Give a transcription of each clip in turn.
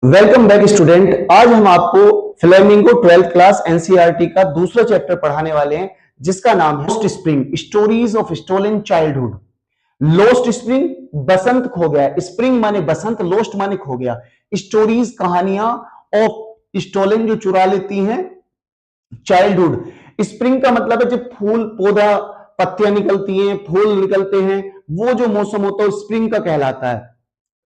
Welcome back student. आज हम आपको फ्लेमिंगो 12th क्लास एनसीईआरटी का दूसरा चैप्टर पढ़ाने वाले हैं जिसका नाम है lost spring, stories of stolen childhood. Lost spring, बसंत खो गया। स्प्रिंग माने बसंत, लोस्ट माने खो गया। स्टोरीज, कहानियां ऑफ स्टोलन जो चुरा लेती हैं चाइल्डहुड। स्प्रिंग का मतलब है जब फूल पौधा पत्तियां निकलती हैं, फूल निकलते हैं, वो जो मौसम होता है स्प्रिंग का कहलाता है।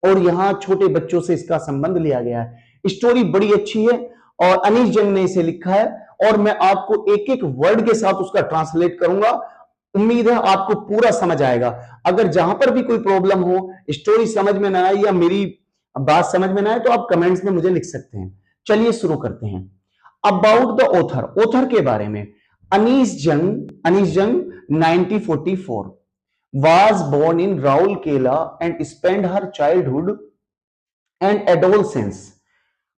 और यहां छोटे बच्चों से इसका संबंध लिया गया है। स्टोरी बड़ी अच्छी है और अनीश जंग ने इसे लिखा है और मैं आपको एक एक वर्ड के साथ उसका ट्रांसलेट करूंगा। उम्मीद है आपको पूरा समझ आएगा। अगर जहां पर भी कोई प्रॉब्लम हो, स्टोरी समझ में ना आए या मेरी बात समझ में ना आए, तो आप कमेंट्स में मुझे लिख सकते हैं। चलिए शुरू करते हैं। अबाउट द ऑथर, ऑथर के बारे में। अनीश जंग 1944 was born in Rourkela and spent her childhood and adolescence.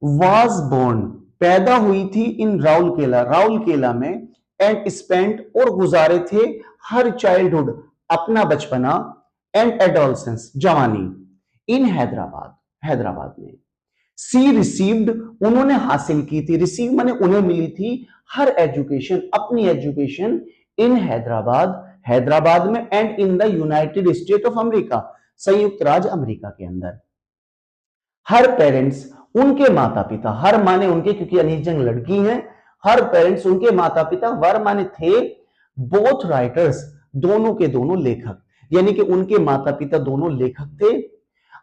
Was born, पैदा हुई थी इन राउरकेला में, एंड स्पेंट और गुजारे थे हर चाइल्डहुड अपना बचपना, एंड एडोलसेंस जवानी, इन हैदराबाद में। सी रिसीव्ड, उन्होंने हासिल की थी, रिसीव माने उन्हें मिली थी, हर एजुकेशन, अपनी एजुकेशन, इन हैदराबाद में, and in the United state of America, संयुक्त राज्य अमेरिका के अंदर। हर पेरेंट्स, उनके माता पिता, हर माने उनके क्योंकि अनीश जंग लड़की हैं, हर पेरेंट्स उनके माता पिता, वर माने थे, बोथ राइटर्स दोनों के दोनों लेखक, यानी कि उनके माता पिता दोनों लेखक थे।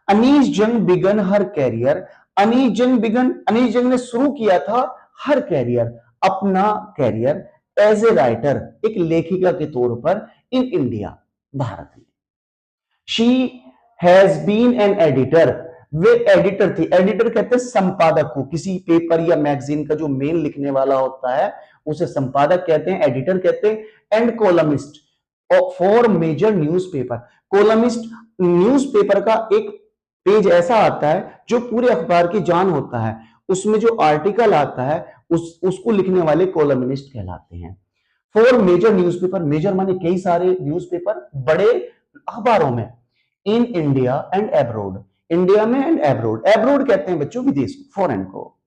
अनीश जंग बिगन हर कैरियर, अनीश जंग ने शुरू किया था हर कैरियर, अपना कैरियर, एज ए राइटर, एक लेखिका के तौर पर, इन इंडिया, भारत में। She has been an editor, वे एडिटर थी। एडिटर कहते हैं संपादक को, किसी पेपर या मैगजीन का जो मेन लिखने वाला होता है उसे संपादक कहते हैं, एडिटर कहते हैं। And columnist for major newspaper, columnist newspaper का एक पेज ऐसा आता है जो पूरे अखबार की जान होता है, उसमें जो आर्टिकल आता है उसको लिखने वाले कॉलमिस्ट कहलाते हैं। फॉर मेजर न्यूज़पेपर, मेजर माने कई सारे न्यूज़पेपर, बड़े अखबारों में, in India and abroad, India में एंड एब्रोड, एब्रोड कहते हैं बच्चों विदेश को, फॉरेन को।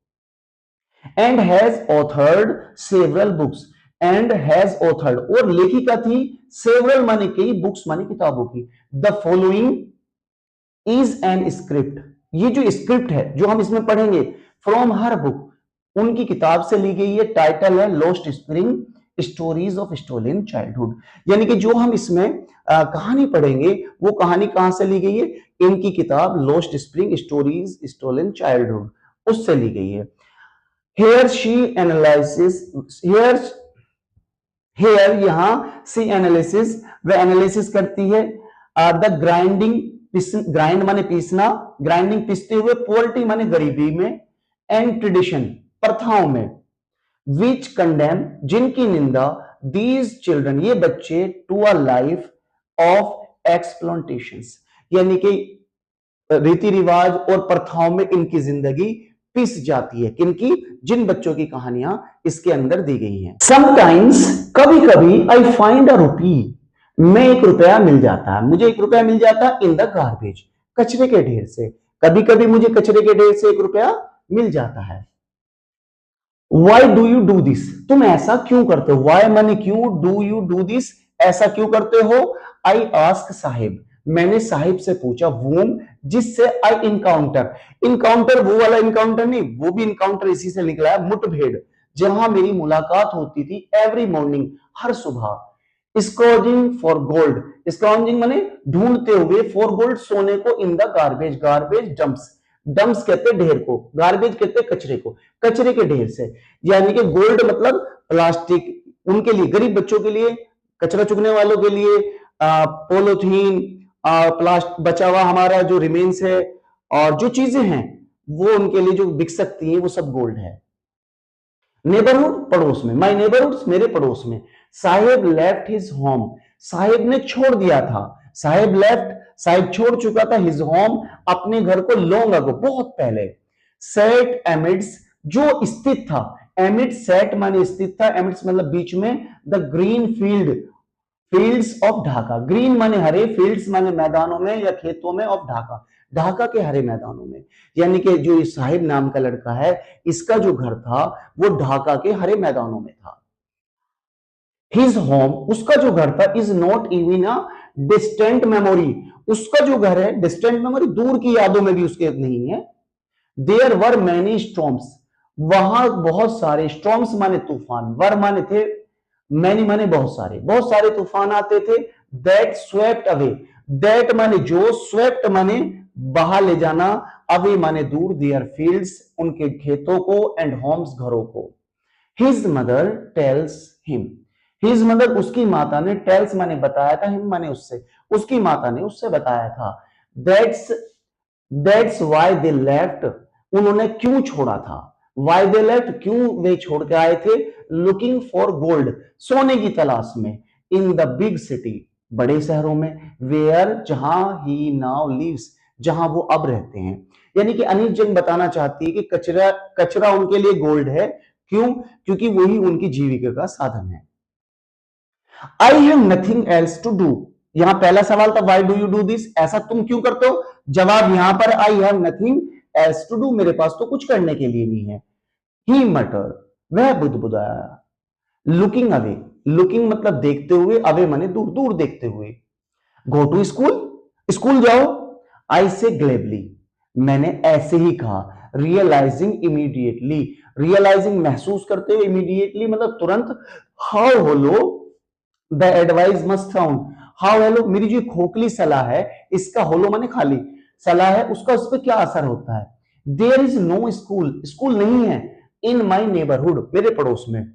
And has authored several books, and has authored, और लेखिका थी, सेवरल माने कई, बुक्स माने किताबों की। The following is an script, ये जो स्क्रिप्ट है जो हम इसमें पढ़ेंगे, फ्रॉम हर बुक, उनकी किताब से ली गई है। टाइटल है lost spring, stories of stolen childhood, यानी कि जो हम इसमें कहानी पढ़ेंगे वो कहानी कहां से ली गई है, इनकी किताब lost spring, stories stolen childhood, उससे ली गई है। हेयर शी एनालिसिस, हेयर यहां सी एनालिसिस, वह एनालिसिस करती है। द ग्राइंडिंग, ग्राइंड माने पीसना, ग्राइंडिंग पीसते हुए, पॉवर्टी माने गरीबी में, एंड ट्रेडिशन प्रथाओं में, विच कंडेम जिनकी निंदा, दीज चिल्ड्रन ये बच्चे, टू अ लाइफ ऑफ एक्सप्लॉइटेशंस, यानी कि रीति रिवाज और प्रथाओं में इनकी जिंदगी पिस जाती है। किनकी, जिन बच्चों की कहानियां इसके अंदर दी गई हैं। समटाइम्स, कभी कभी, आई फाइंड अ रुपी, मैं एक रुपया मिल जाता है, मुझे एक रुपया मिल जाता है, इन द गार्बेज, कचरे के ढेर से, कभी कभी मुझे कचरे के ढेर से एक रुपया मिल जाता है। Why do you do this, तुम ऐसा क्यों करते हो, वाई माने क्यों, डू यू डू दिस, ऐसा क्यों करते हो। आई आस्क साहिब, मैंने साहिब से पूछा, वूम जिससे, आई इनकाउंटर, इनकाउंटर वो वाला इनकाउंटर नहीं, वो भी इनकाउंटर इसी से निकला है, मुठभेड़, जहां मेरी मुलाकात होती थी, एवरी मॉर्निंग, हर सुबह। स्क्रॉजिंग फॉर गोल्ड, स्क्रॉजिंग माने ढूंढते हुए, फॉर गोल्ड सोने को, in the garbage, garbage dumps, dumps कहते हैं ढेर को, गार्बेज कहते हैं कचरे को, कचरे के ढेर से, यानी कि गोल्ड मतलब प्लास्टिक, उनके लिए, गरीब बच्चों के लिए, कचरा चुगने वालों के लिए, पोलोथीन, प्लास्टिक, बचा हुआ हमारा जो रिमेन्स है, और जो चीजें हैं वो उनके लिए जो बिक सकती हैं वो सब गोल्ड है। नेबरहुड, पड़ोस में, माय नेबरहुड, मेरे पड़ोस में। साहेब लेफ्ट हिज होम, साहेब ने छोड़ दिया था, साहेब लेफ्ट, साहेब छोड़ चुका था, हिज होम, अपने घर को, लॉन्ग अगो, बहुत पहले। सेट एमिड्स, जो स्थित था, एमिड सेट माने स्थित था, एमिड्स मतलब बीच में, the green fields of Dhaka, green माने हरे, फील्ड्स माने मैदानों में या खेतों में, ऑफ ढाका, ढाका के हरे मैदानों में। यानी कि जो साहिब नाम का लड़का है, इसका जो घर था वो ढाका के हरे मैदानों में था। हिज होम, उसका जो घर था, is not even a distant memory, उसका जो घर है डिस्टेंट मेमोरी, दूर की यादों में भी उसके नहीं है। देयर वर मैनी स्टॉर्म्स, वहां बहुत सारे, स्टॉर्म्स माने तूफान, वर माने थे, मैनी माने बहुत सारे तूफान आते थे। दैट स्वेप्ट अवे, दैट माने जो, स्वेप्ट माने बहा ले जाना, अवे माने दूर, देयर फील्ड्स उनके खेतों को, एंड होम्स घरों को। His mother tells him, his mother उसकी माता ने, टेल्स माने बताया था, हिम माने उससे, उसकी माता ने उससे बताया था। That's that's why they left, उन्होंने क्यों छोड़ा था, वाई दे लेफ्ट क्यों वे छोड़ के आए थे, लुकिंग फॉर गोल्ड सोने की तलाश में, इन द बिग सिटी बड़े शहरों में, वेयर जहां ही नाउ लिव्स जहां वो अब रहते हैं। यानी कि अनिल जैन बताना चाहती है कि कचरा कचरा उनके लिए गोल्ड है, क्यों, क्योंकि वही उनकी जीविका का साधन है। I have nothing else to do, यहां पहला सवाल था why do you do this, ऐसा तुम क्यों करते हो, जवाब यहां पर I have nothing else to do, मेरे पास तो कुछ करने के लिए नहीं है। ही मटर, वह बुदबुदाया। लुकिंग अवे, लुकिंग मतलब देखते हुए, अवे माने दूर, दूर देखते हुए। गो टू स्कूल, स्कूल जाओ। आई से ग्लेबली, मैंने ऐसे ही कहा। रियलाइजिंग इमीडिएटली, रियलाइजिंग महसूस करते हुए, इमीडिएटली मतलब तुरंत। How hollow the advice must sound, how hollow, मेरी जो खोखली सलाह है, इसका होलो माने खाली, सलाह है उसका उस पर क्या असर होता है। There is no school, school नहीं है, इन माई नेबरहुड मेरे पड़ोस में,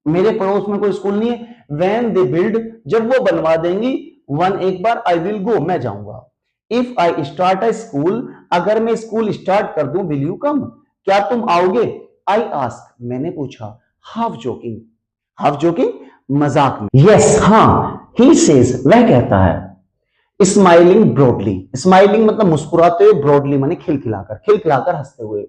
मेरे पड़ोस में कोई स्कूल नहीं है। व्हेन दे बिल्ड, जब वो बनवा देंगी, वन एक बार, आई विल गो मैं जाऊंगा। If I start a school, अगर मैं स्कूल स्टार्ट कर दूं, विल यू कम, क्या तुम आओगे। आई आस्क, मैंने पूछा। हाफ जोकिंग, हाफ जोकिंग मजाक में। यस हाँ, ही सेज वह कहता है। स्माइलिंग ब्रॉडली, स्माइलिंग मतलब मुस्कुराते हुए, ब्रॉडली माने खिलखिलाकर हंसते हुए।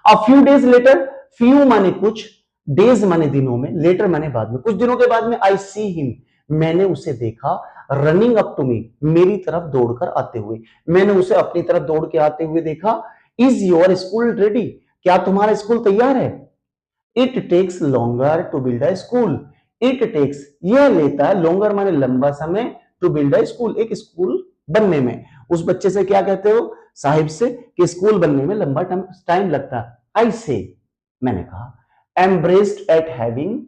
A few days later, few माने कुछ, डेज माने दिनों में, लेटर माने बाद में, कुछ दिनों के बाद में। आई सी हिम, मैंने उसे देखा। रनिंग अप टू मी, मेरी तरफ दौड़कर आते हुए, मैंने उसे अपनी तरफ दौड़ के आते हुए देखा। इज योर स्कूल रेडी, क्या तुम्हारा स्कूल तैयार है। It takes longer to build a school, it takes यह लेता है, लॉन्गर माने लंबा समय, टू बिल्ड अ स्कूल एक स्कूल बनने में। उस बच्चे से क्या कहते हो, साहिब से, कि स्कूल बनने में लंबा टाइम लगता है। आई से, मैंने कहा। Embarrassed at having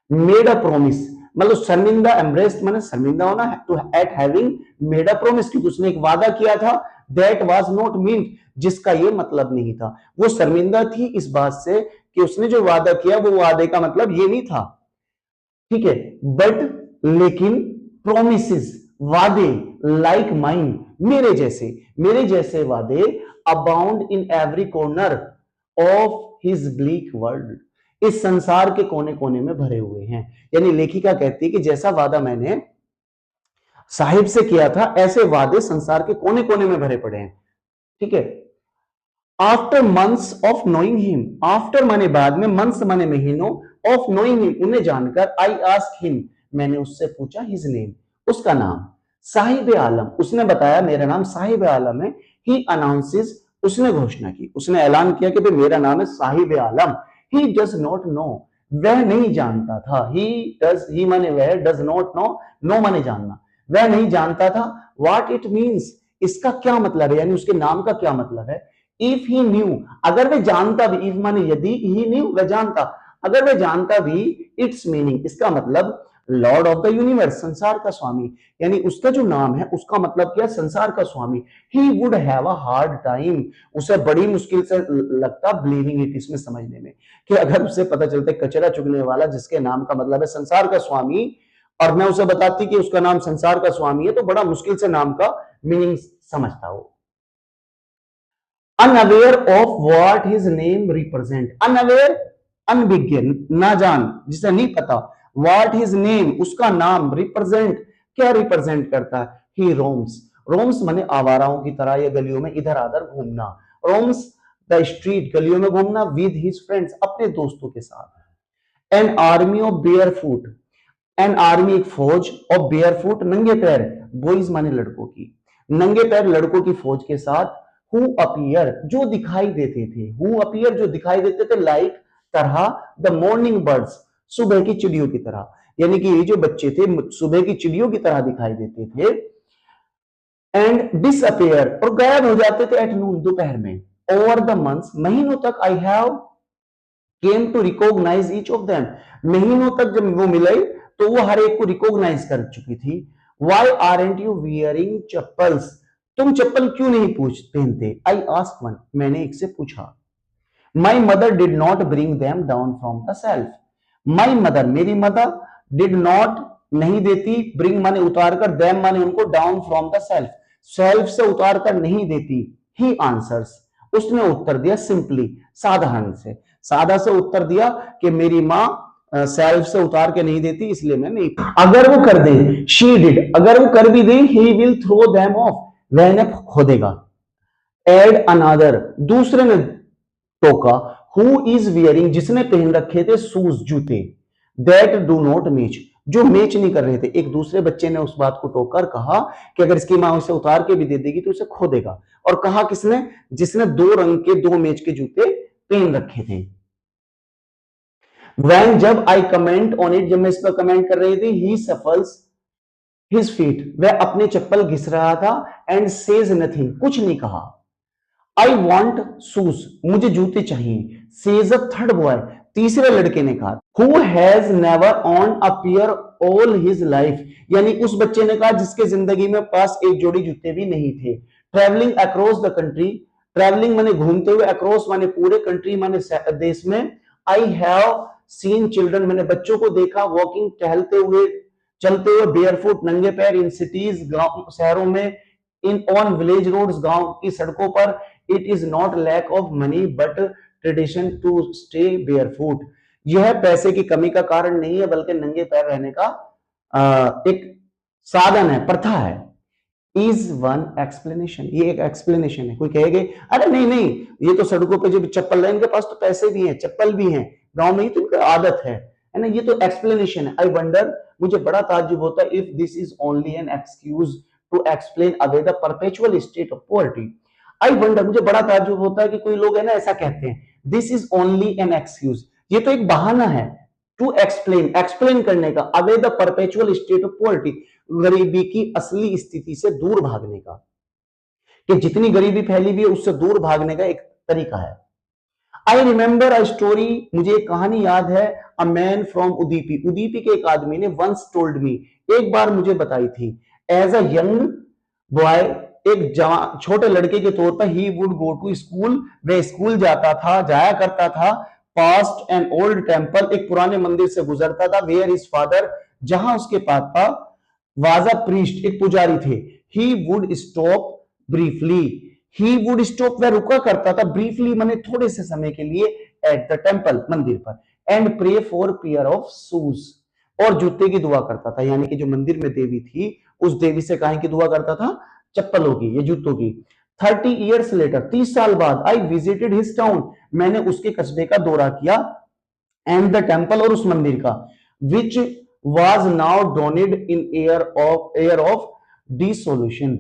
made a promise, मतलब शर्मिंदा, एम्ब्रेस्ड माने शर्मिंदा होना, to at having made a promise, क्योंकि उसने एक वादा किया था। दैट वाज नॉट मीन्ड, जिसका ये मतलब नहीं था। वो शर्मिंदा थी इस बात से कि उसने जो वादा किया वो वादे का मतलब ये नहीं था, ठीक है। बट लेकिन, प्रोमिसेस वादे, लाइक माइन मेरे जैसे वादे, abound in every corner of his bleak world, इस संसार के कोने कोने में भरे हुए हैं। यानी लेखिका कहती है कि जैसा वादा मैंने साहिब से किया था, ऐसे वादे संसार के कोने कोने में भरे पड़े हैं, ठीक है। After months of knowing him, after माने बाद में, मंथ्स माने महीनों, ऑफ नोइंग हिम उन्हें जानकर, आई आस्क हिम मैंने उससे पूछा, हिज नेम उसका नाम। साहिब आलम, उसने बताया मेरा नाम साहिब आलम है। ही अनाउंसेस, उसने घोषणा की, उसने ऐलान किया कि भाई मेरा नाम है साहिब आलम। ही डज नॉट नो, वह नहीं जानता था। ही माने वह, डज नॉट नो, नो माने जानना, वह नहीं जानता था। व्हाट इट मीन्स, इसका क्या मतलब है, यानी उसके नाम का क्या मतलब है। इफ ही न्यू, अगर वह जानता भी, इफ माने यदि, ही न्यू वह जानता, अगर वह जानता भी, इट्स मीनिंग इसका मतलब, लॉर्ड ऑफ द यूनिवर्स संसार का स्वामी, यानी उसका जो नाम है उसका मतलब क्या, संसार का स्वामी। He would have a hard time, उसे बड़ी मुश्किल से लगता बिलीविंग इट, इसमें समझने में, कि अगर उसे पता चलता कचरा चुगने वाला जिसके नाम का मतलब है संसार का स्वामी, और मैं उसे बताती कि उसका नाम संसार का स्वामी है, तो बड़ा मुश्किल से नाम का मीनिंग समझता हो। Unaware of what his name represent, unaware अनभिज्ञ, ना जान, जिसे नहीं पता, व्हाट हिज नेम उसका नाम, रिप्रेजेंट क्या रिप्रेजेंट करता है। ही रोम्स, रोम्स माने आवाराओं की तरह या गलियों में इधर आधर घूमना, रोम्स द स्ट्रीट गलियों में घूमना, विद हिज फ्रेंड्स अपने दोस्तों के साथ। An army of bear foot, an army एक फौज, ऑफ बेयर फुट नंगे पैर, बॉयज माने लड़कों की, नंगे पैर लड़कों की फौज के साथ। हु अपीयर जो दिखाई देते थे, हु अपीयर जो दिखाई देते थे, लाइक तरह, द मॉर्निंग बर्ड्स सुबह की चिड़ियों की तरह, यानी कि ये जो बच्चे थे सुबह की चिड़ियों की तरह दिखाई देते थे। एंड डिसअपियर और गायब हो जाते थे, एट नून दोपहर में। ओवर द मंथ्स महीनों तक, I have come to recognise each of them, महीनों तक जब वो मिले तो वो हर एक को रिकॉग्नाइज कर चुकी थी। Why aren't you wearing chappals, तुम चप्पल क्यों नहीं पहनते? आई आस्क वन, मैंने एक से पूछा। My mother did not bring them down from the self, my mother मेरी मदर, डिड नॉट नहीं देती, ब्रिंग माने उतार कर, देम माने उनको, down from the self self से उतार कर नहीं देती। ही आंसर्स उसने उत्तर दिया, सिंपली साधारण से, सादा से उत्तर दिया कि मेरी माँ सेल्फ से उतार के नहीं देती इसलिए मैं नहीं। अगर वो कर दे, शी डिड, अगर वो कर भी दे, he will throw them off, वह इन्हें खो देगा। एड अनदर दूसरे ने टोका, हु इज वियरिंग जिसने पहन रखे थे शूज जूते, दैट डू नॉट मैच जो मैच नहीं कर रहे थे। एक दूसरे बच्चे ने उस बात को टोकर कहा कि अगर इसकी मां उसे उतार के भी दे देगी तो उसे खो देगा। और कहा किसने? जिसने दो रंग के दो मैच के जूते पहन रखे थे। When जब आई कमेंट ऑन इट, जब मैं इस पर कमेंट कर रही थी, ही सफल्स हिज फीट, वह अपने चप्पल घिस रहा था, एंड सेज नथिंग कुछ नहीं कहा। आई वॉन्ट शूज मुझे जूते चाहिए, सेज अ थर्ड बॉय तीसरे लड़के ने कहा। Who has never on a pair all his life, यानी उस बच्चे ने कहा जिसके जिंदगी में पास एक जोड़ी जूते भी नहीं थे। Travelling across the country, travelling माने घूमते हुए, अक्रॉस माने पूरे, कंट्री माने देश में। आई हैव सीन चिल्ड्रन मैंने बच्चों को देखा, वॉकिंग टहलते हुए, चलते हुए, बेयरफुट नंगे पैर, इन सिटीज गांव शहरों में, इन ऑन विलेज रोड्स गांव की सड़कों पर। It is not lack of money but tradition to stay barefoot, यह पैसे की कमी का कारण नहीं है बल्कि नंगे पैर रहने का एक साधन है, प्रथा है। इज वन एक्सप्लेनेशन, ये एक एक्सप्लेनेशन है। कोई कहेगा अरे नहीं नहीं, ये तो सड़कों पे जो चप्पल है इनके पास तो पैसे भी हैं, चप्पल भी हैं, गांव में ही तो इनकी आदत है ना, ये तो एक्सप्लेनेशन है। आई वंडर मुझे बड़ा ताज्जुब होता है, if this is only an excuse to explain away the perpetual state of poverty. I wonder मुझे बड़ा ताज्जुब होता है कि कोई लोग है ना ऐसा कहते हैं, this is only an excuse, ये तो एक बहाना है, टू एक्सप्लेन एक्सप्लेन करने का, away the perpetual state of poverty गरीबी की असली स्थिति से दूर भागने का, कि जितनी गरीबी फैली हुई है उससे दूर भागने का एक तरीका है। आई रिमेंबर अ स्टोरी मुझे एक कहानी याद है, a man from Udupi, Udupi के एक आदमी ने वंस टोल्ड मी एक बार मुझे बताई थी, एज अ यंग बॉय एक छोटे लड़के के तौर पर, he would go to school वह स्कूल जाता था, जाया करता था, पास्ट एन ओल्ड टेम्पल एक पुराने मंदिर से गुजरता था, वेयर हिज फादर जहां उसके पापा, वाज अ प्रीस्ट एक पुजारी थे, he would stop briefly, he would stop वह रुका करता था, ब्रीफली माने थोड़े से समय के लिए, एट द टेम्पल मंदिर पर, and pray for pair of shoes और जूते की दुआ करता था, यानी कि जो मंदिर में देवी थी उस देवी से काहे की दुआ करता था? चप्पलों की या जूतों की। 30 ईयर्स लेटर 30 साल बाद, आई विजिटेड हिज टाउन मैंने उसके कस्बे का दौरा किया, एंड द टेम्पल और उस मंदिर का, which was now donned in air of dissolution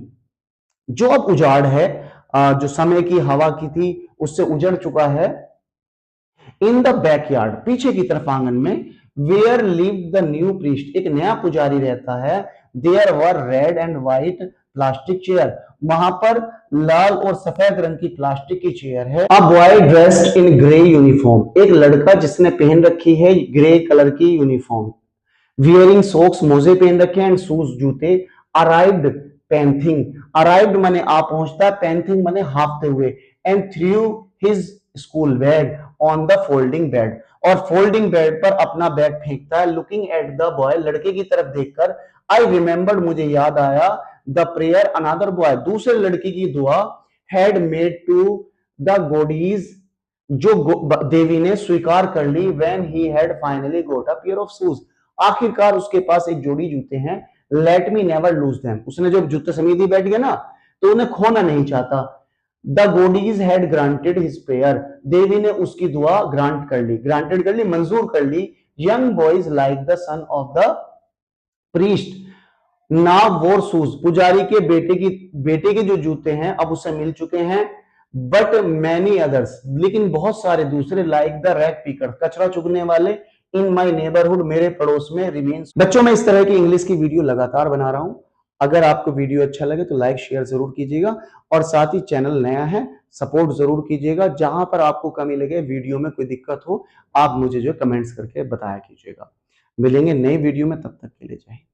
जो अब उजाड़ है, जो समय की हवा की थी उससे उजड़ चुका है। इन द बैकयार्ड पीछे की तरफ आंगन में, where live the new priest एक नया पुजारी रहता है, there were red and white plastic chair वहां पर लाल और सफेद रंग की प्लास्टिक की चेयर है। A boy dressed in grey uniform एक लड़का जिसने पहन रखी है ग्रे कलर की यूनिफॉर्म, वियरिंग सॉक्स मोजे पहन रखे हैं, एंड शूज जूते, अराइव्ड पैंथिंग, अराइव्ड माने आ पहुंचता, पैंथिंग माने हाँफते हुए, and through his school bag on the folding bed और फोल्डिंग बेड पर अपना बैग फेंकता है, लुकिंग एट द बॉय लड़के की तरफ देखकर। आई रिमेंबर्ड मुझे याद आया, द प्रेयर अनदर बॉय दूसरे लड़की की दुआ, had made to the goddess जो देवी ने स्वीकार कर ली, when he had finally got a pair of shoes आखिरकार उसके पास एक जोड़ी जूते हैं, let me never lose them उसने जब जूते समेत ही बैठ गया ना तो उन्हें खोना नहीं चाहता। The goddess had granted his prayer देवी ने उसकी दुआ ग्रांट कर ली, ग्रांटेड कर ली मंजूर कर ली। Young boys like the son of the priest now wore shoes पुजारी के बेटे के जो जूते हैं अब उसे मिल चुके हैं, बट मैनी अदर्स, लेकिन बहुत सारे दूसरे लाइक द रैग पीकर, कचरा चुगने वाले, इन माई नेबरहुड, मेरे पड़ोस में, रिमेन्स। बच्चों मैं इस तरह की इंग्लिश की वीडियो लगातार बना रहा हूं। अगर आपको वीडियो अच्छा लगे तो लाइक शेयर जरूर कीजिएगा और साथ ही चैनल नया है सपोर्ट जरूर कीजिएगा। जहां पर आपको कमी लगे, वीडियो में कोई दिक्कत हो, आप मुझे जो कमेंट्स करके बताया कीजिएगा। मिलेंगे नई वीडियो में, तब तक के लिए जय हिंद।